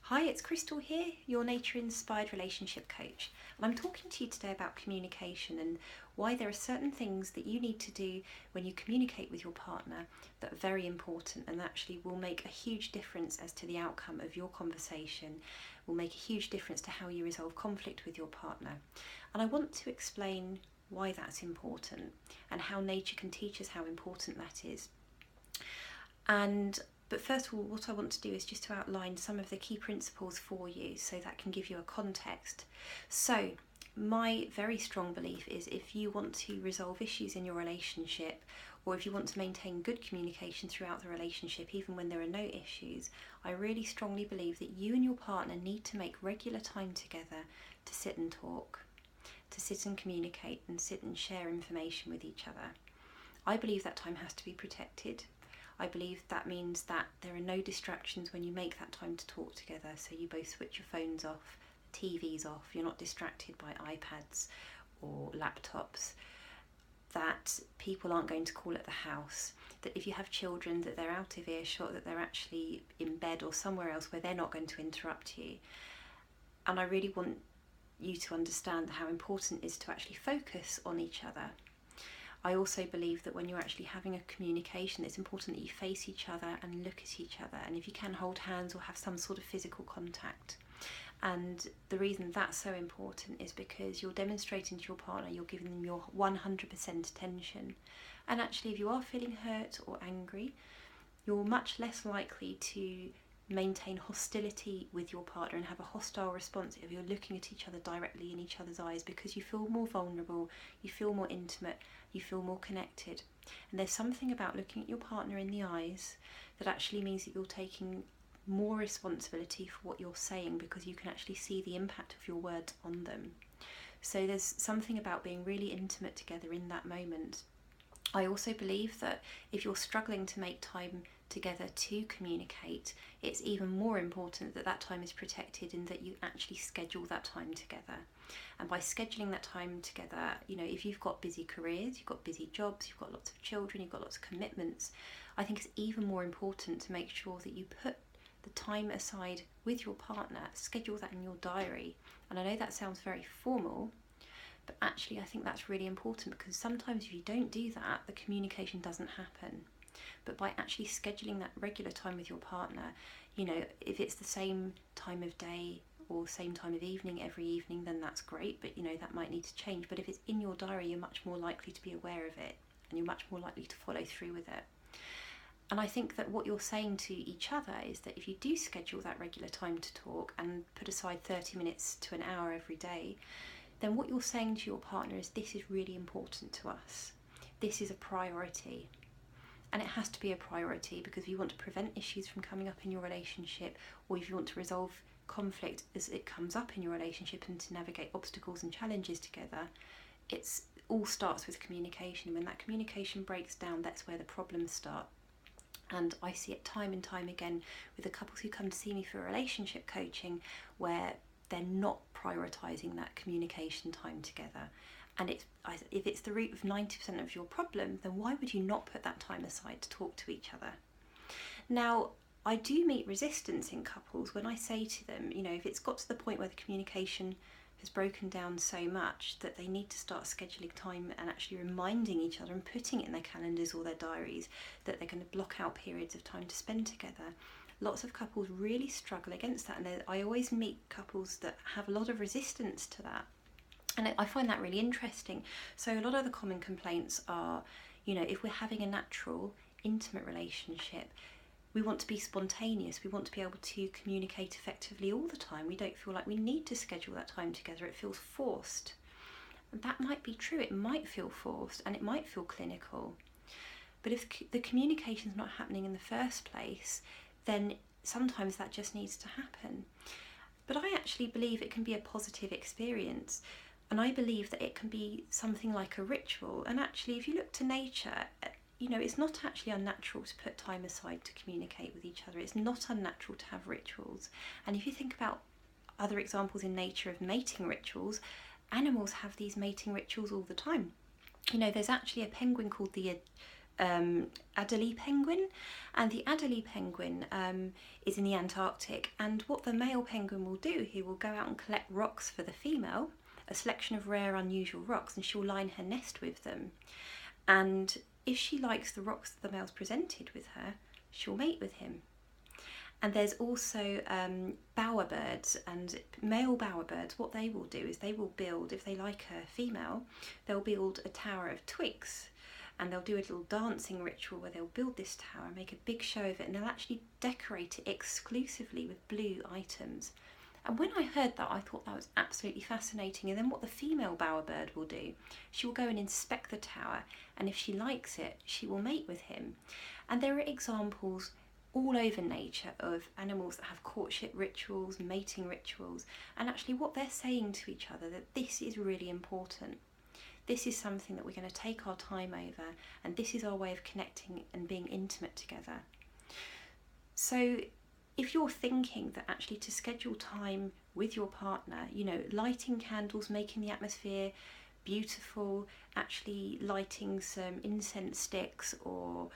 Hi, it's Crystal here, your nature-inspired relationship coach, and I'm talking to you today about communication and why there are certain things that you need to do when you communicate with your partner that are very important and actually will make a huge difference as to the outcome of your conversation, will make a huge difference to how you resolve conflict with your partner. And I want to explain why that's important and how nature can teach us how important that is. But first of all, what I want to do is just to outline some of the key principles for you so that can give you a context. So my very strong belief is if you want to resolve issues in your relationship, or if you want to maintain good communication throughout the relationship, even when there are no issues, I really strongly believe that you and your partner need to make regular time together to sit and talk, to sit and communicate and sit and share information with each other. I believe that time has to be protected. I believe that means that there are no distractions when you make that time to talk together. So you both switch your phones off, the TV's off, you're not distracted by iPads or laptops, that people aren't going to call at the house, that if you have children, that they're out of earshot, that they're actually in bed or somewhere else where they're not going to interrupt you. And I really want you to understand how important it is to actually focus on each other. I also believe that when you're actually having a communication, it's important that you face each other and look at each other, and if you can, hold hands or have some sort of physical contact. And the reason that's so important is because you're demonstrating to your partner, you're giving them your 100% attention. And actually, if you are feeling hurt or angry, you're much less likely to maintain hostility with your partner and have a hostile response if you're looking at each other directly in each other's eyes, because you feel more vulnerable, you feel more intimate, you feel more connected. And there's something about looking at your partner in the eyes that actually means that you're taking more responsibility for what you're saying, because you can actually see the impact of your words on them. So there's something about being really intimate together in that moment. I also believe that if you're struggling to make time together to communicate, it's even more important that that time is protected and that you actually schedule that time together. And by scheduling that time together, if you've got busy careers, you've got busy jobs, you've got lots of children, you've got lots of commitments, I think it's even more important to make sure that you put the time aside with your partner, schedule that in your diary. And I know that sounds very formal, but actually I think that's really important, because sometimes if you don't do that, the communication doesn't happen. But by actually scheduling that regular time with your partner, if it's the same time of day or same time of evening every evening, then that's great, but that might need to change. But if it's in your diary, you're much more likely to be aware of it and you're much more likely to follow through with it. And I think that what you're saying to each other is that if you do schedule that regular time to talk and put aside 30 minutes to an hour every day, then what you're saying to your partner is, this is really important to us. This is a priority. And it has to be a priority, because if you want to prevent issues from coming up in your relationship, or if you want to resolve conflict as it comes up in your relationship and to navigate obstacles and challenges together, it all starts with communication. When that communication breaks down, that's where the problems start. And I see it time and time again with the couples who come to see me for relationship coaching, where they're not prioritising that communication time together. And if it's the root of 90% of your problem, then why would you not put that time aside to talk to each other? Now, I do meet resistance in couples when I say to them, if it's got to the point where the communication has broken down so much that they need to start scheduling time and actually reminding each other and putting it in their calendars or their diaries that they're going to block out periods of time to spend together. Lots of couples really struggle against that, and I always meet couples that have a lot of resistance to that. And I find that really interesting. So a lot of the common complaints are, if we're having a natural, intimate relationship, we want to be spontaneous. We want to be able to communicate effectively all the time. We don't feel like we need to schedule that time together. It feels forced. And that might be true. It might feel forced and it might feel clinical. But if the communication's not happening in the first place, then sometimes that just needs to happen. But I actually believe it can be a positive experience. And I believe that it can be something like a ritual. And actually, if you look to nature, it's not actually unnatural to put time aside to communicate with each other. It's not unnatural to have rituals. And if you think about other examples in nature of mating rituals, animals have these mating rituals all the time. There's actually a penguin called the Adelie penguin, and the Adelie penguin is in the Antarctic, and what the male penguin will do, he will go out and collect rocks for the female, a selection of rare unusual rocks, and she'll line her nest with them, and if she likes the rocks that the male's presented with her, she'll mate with him. And there's also bowerbirds, and male bowerbirds, what they will do is they will build, if they like a female, they'll build a tower of twigs, and they'll do a little dancing ritual where they'll build this tower, make a big show of it, and they'll actually decorate it exclusively with blue items. And when I heard that, I thought that was absolutely fascinating. And then what the female bowerbird will do, she will go and inspect the tower, and if she likes it, she will mate with him. And there are examples all over nature of animals that have courtship rituals, mating rituals, and actually what they're saying to each other, that this is really important. This is something that we're going to take our time over, and this is our way of connecting and being intimate together. So if you're thinking that actually to schedule time with your partner, you know, lighting candles, making the atmosphere beautiful, actually lighting some incense sticks, or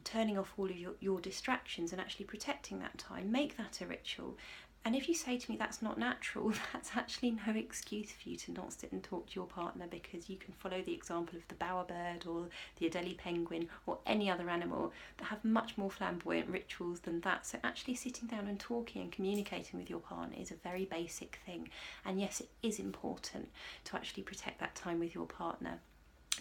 turning off all of your distractions and actually protecting that time, make that a ritual. And if you say to me that's not natural, that's actually no excuse for you to not sit and talk to your partner, because you can follow the example of the bowerbird or the Adelie penguin or any other animal that have much more flamboyant rituals than that. So actually sitting down and talking and communicating with your partner is a very basic thing. And yes, it is important to actually protect that time with your partner.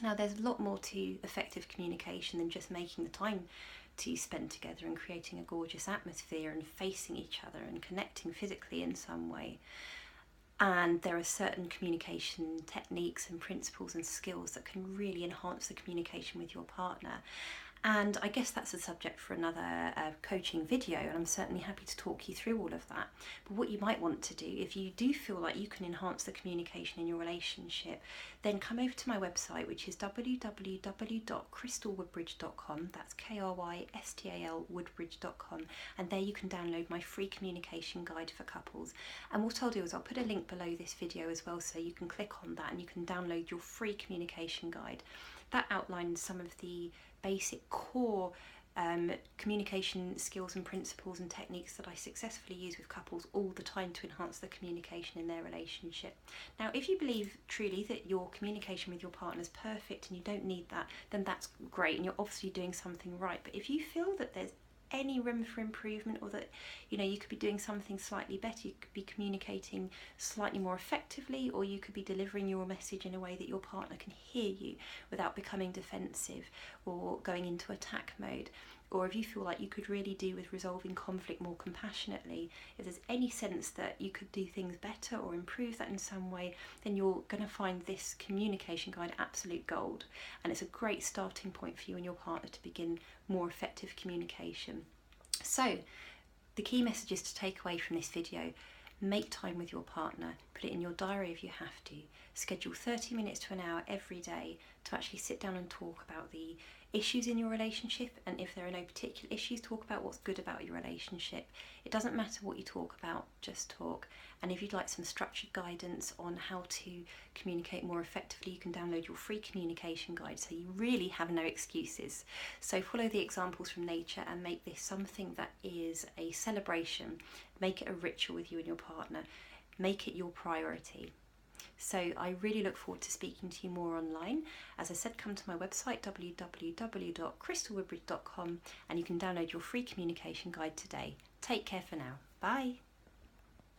Now, there's a lot more to effective communication than just making the time to spend together and creating a gorgeous atmosphere and facing each other and connecting physically in some way. And there are certain communication techniques and principles and skills that can really enhance the communication with your partner. And I guess that's a subject for another coaching video, and I'm certainly happy to talk you through all of that. But what you might want to do, if you do feel like you can enhance the communication in your relationship, then come over to my website, which is www.crystalwoodbridge.com. That's KRYSTAL woodbridge.com, and there you can download my free communication guide for couples. And what I'll do is I'll put a link below this video as well, so you can click on that and you can download your free communication guide. That outlines some of the basic core communication skills and principles and techniques that I successfully use with couples all the time to enhance the communication in their relationship. Now, if you believe truly that your communication with your partner is perfect and you don't need that, then that's great and you're obviously doing something right. But if you feel that there's any room for improvement, or that you could be doing something slightly better, you could be communicating slightly more effectively, or you could be delivering your message in a way that your partner can hear you without becoming defensive or going into attack mode, or if you feel like you could really do with resolving conflict more compassionately, if there's any sense that you could do things better or improve that in some way, then you're going to find this communication guide absolute gold. And it's a great starting point for you and your partner to begin more effective communication. So the key messages to take away from this video: make time with your partner, put it in your diary if you have to, schedule 30 minutes to an hour every day to actually sit down and talk about the issues in your relationship, and if there are no particular issues, talk about what's good about your relationship. It doesn't matter what you talk about, just talk. And if you'd like some structured guidance on how to communicate more effectively, you can download your free communication guide, so you really have no excuses. So follow the examples from nature and make this something that is a celebration. Make it a ritual with you and your partner. Make it your priority. So I really look forward to speaking to you more online. As I said, come to my website, www.crystalwoodbridge.com, and you can download your free communication guide today. Take care for now. Bye.